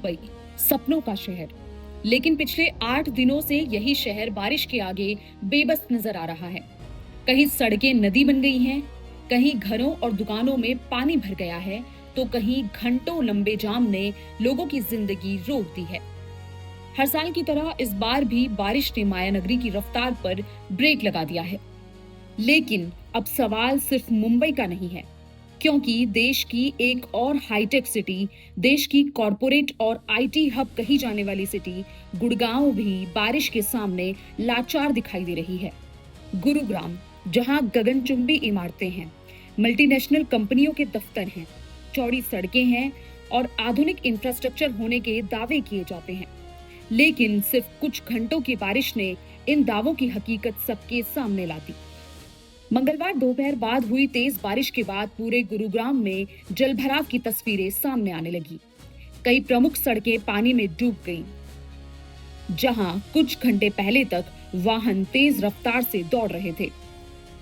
मुंबई, सपनों का शहर। लेकिन पिछले 8 दिनों से यही शहर बारिश के आगे बेबस नजर आ रहा है। कहीं सड़कें नदी बन गई हैं, कहीं घरों और दुकानों में पानी भर गया है, तो कहीं घंटों लंबे जाम ने लोगों की जिंदगी रोक दी है। हर साल की तरह इस बार भी बारिश ने मायानगरी की रफ्तार पर ब्रेक लगा दिया है। लेकिन अब सवाल सिर्फ मुंबई का नहीं है, क्योंकि देश की एक और हाईटेक सिटी, देश की कॉरपोरेट और आईटी हब कही जाने वाली सिटी गुड़गांव भी बारिश के सामने लाचार दिखाई दे रही है। गुरुग्राम, जहां गगनचुंबी इमारतें हैं, मल्टीनेशनल कंपनियों के दफ्तर हैं, चौड़ी सड़कें हैं और आधुनिक इंफ्रास्ट्रक्चर होने के दावे किए जाते हैं, लेकिन सिर्फ कुछ घंटों की बारिश ने इन दावों की हकीकत सबके सामने ला दी। मंगलवार दोपहर बाद हुई तेज बारिश के बाद पूरे गुरुग्राम में जलभराव की तस्वीरें सामने आने लगी। कई प्रमुख सड़कें पानी में डूब गईं, जहां कुछ घंटे पहले तक वाहन तेज रफ्तार से दौड़ रहे थे।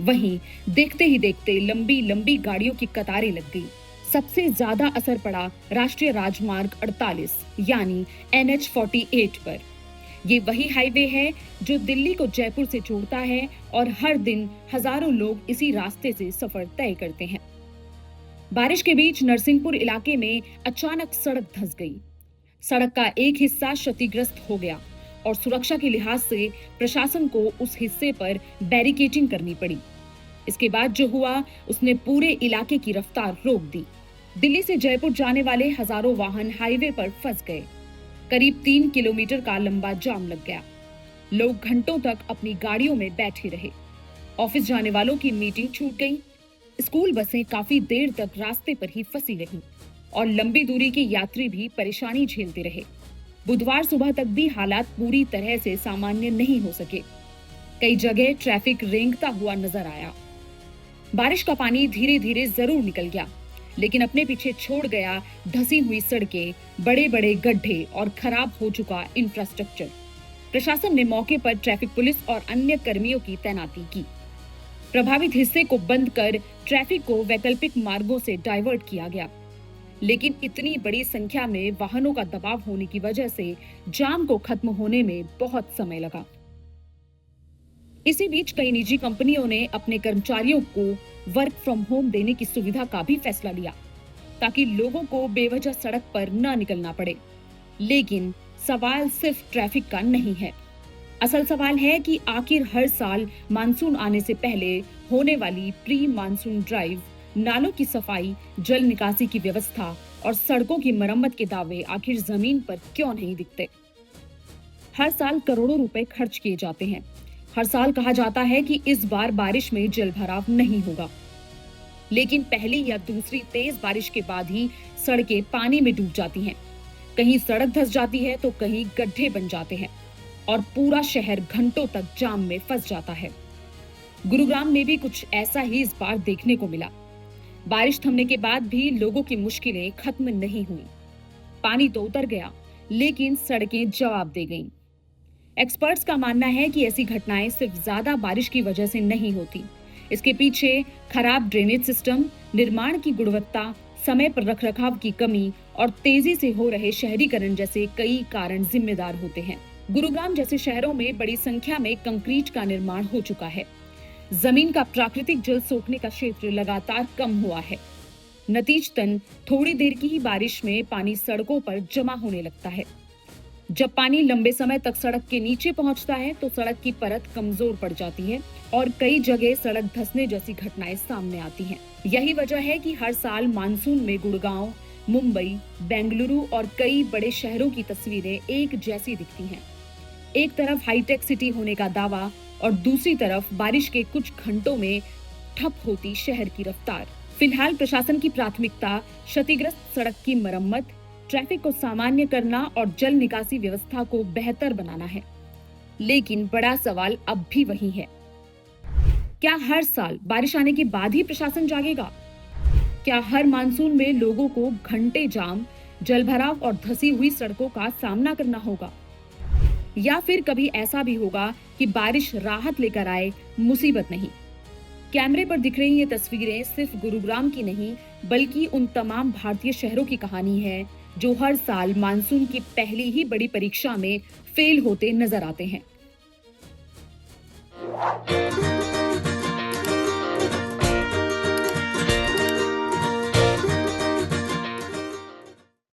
वहीं देखते ही देखते लंबी लंबी गाड़ियों की कतारें लग गई। सबसे ज्यादा असर पड़ा राष्ट्रीय राजमार्ग 48 यानी NH-48 पर। ये वही हाईवे है जो दिल्ली को जयपुर से जोड़ता है और हर दिन हजारों लोग इसी रास्ते से सफर तय करते हैं। बारिश के बीच नरसिंहपुर इलाके में अचानक सड़क धंस गई। सड़क का एक हिस्सा क्षतिग्रस्त हो गया और सुरक्षा के लिहाज से प्रशासन को उस हिस्से पर बैरिकेडिंग करनी पड़ी। इसके बाद जो हुआ, उसने पूरे इलाके की रफ्तार रोक दी। दिल्ली से जयपुर जाने वाले हजारों वाहन हाईवे पर फंस गए। करीब 3 किलोमीटर का लंबा जाम लग गया। लोग घंटों तक अपनी गाड़ियों में बैठे रहे। ऑफिस जाने वालों की मीटिंग छूट गई। स्कूल बसें काफी देर तक रास्ते पर ही फंसी रहीं और लंबी दूरी के यात्री भी परेशानी झेलते रहे। बुधवार सुबह तक भी हालात पूरी तरह से सामान्य नहीं हो सके। कई जगह ट्रैफिक रेंगता हुआ नजर आया। बारिश का पानी धीरे धीरे जरूर निकल गया, लेकिन अपने पीछे छोड़ गया धसी हुई सड़कें, बड़े बड़े गड्ढे और खराब हो चुका इंफ्रास्ट्रक्चर। प्रशासन ने मौके पर ट्रैफिक पुलिस और अन्य कर्मियों की तैनाती की। प्रभावित हिस्से को बंद कर ट्रैफिक को वैकल्पिक मार्गों से डाइवर्ट किया गया, लेकिन इतनी बड़ी संख्या में वाहनों का दबाव होने की वजह से जाम को खत्म होने में बहुत समय लगा। इसी बीच कई निजी कंपनियों ने अपने कर्मचारियों को वर्क फ्रॉम होम देने की सुविधा का भी फैसला लिया, ताकि लोगों को बेवजह सड़क पर न निकलना पड़े। लेकिन सवाल सिर्फ ट्रैफिक का नहीं है। असल सवाल है कि आखिर हर साल मानसून आने से पहले होने वाली प्री मानसून ड्राइव, नालों की सफाई, जल निकासी की व्यवस्था और सड़कों की मरम्मत के दावे आखिर जमीन पर क्यों नहीं दिखते? हर साल करोड़ों रुपए खर्च किए जाते हैं। हर साल कहा जाता है कि इस बार बारिश में जलभराव नहीं होगा, लेकिन पहली या दूसरी तेज बारिश के बाद ही सड़कें पानी में डूब जाती हैं। कहीं सड़क धंस जाती है तो कहीं गड्ढे बन जाते हैं और पूरा शहर घंटों तक जाम में फंस जाता है। गुरुग्राम में भी कुछ ऐसा ही इस बार देखने को मिला। बारिश थमने के बाद भी लोगों की मुश्किलें खत्म नहीं हुई। पानी तो उतर गया, लेकिन सड़कें जवाब दे गईं। एक्सपर्ट्स का मानना है कि ऐसी घटनाएं सिर्फ ज्यादा बारिश की वजह से नहीं होती। इसके पीछे खराब ड्रेनेज सिस्टम, निर्माण की गुणवत्ता, समय पर रखरखाव की कमी और तेजी से हो रहे शहरीकरण जैसे कई कारण जिम्मेदार होते हैं। गुरुग्राम जैसे शहरों में बड़ी संख्या में कंक्रीट का निर्माण हो चुका है। जमीन का प्राकृतिक जल सोखने का क्षेत्र लगातार कम हुआ है। नतीजतन थोड़ी देर की ही बारिश में पानी सड़कों पर जमा होने लगता है। जब पानी लंबे समय तक सड़क के नीचे पहुंचता है तो सड़क की परत कमजोर पड़ जाती है और कई जगह सड़क धंसने जैसी घटनाएं सामने आती हैं। यही वजह है कि हर साल मानसून में गुड़गांव, मुंबई, बेंगलुरु और कई बड़े शहरों की तस्वीरें एक जैसी दिखती हैं। एक तरफ हाईटेक सिटी होने का दावा और दूसरी तरफ बारिश के कुछ घंटों में ठप होती शहर की रफ्तार। फिलहाल प्रशासन की प्राथमिकता क्षतिग्रस्त सड़क की मरम्मत, ट्रैफिक को सामान्य करना और जल निकासी व्यवस्था को बेहतर बनाना है। लेकिन बड़ा सवाल अब भी वही है, क्या हर साल बारिश आने के बाद ही प्रशासन जागेगा? क्या हर मानसून में लोगों को घंटे जाम, जलभराव और धसी हुई सड़कों का सामना करना होगा? या फिर कभी ऐसा भी होगा कि बारिश राहत लेकर आए, मुसीबत नहीं? कैमरे पर दिख रही ये तस्वीरें सिर्फ गुरुग्राम की नहीं, बल्कि उन तमाम भारतीय शहरों की कहानी है जो हर साल मानसून की पहली ही बड़ी परीक्षा में फेल होते नजर आते हैं।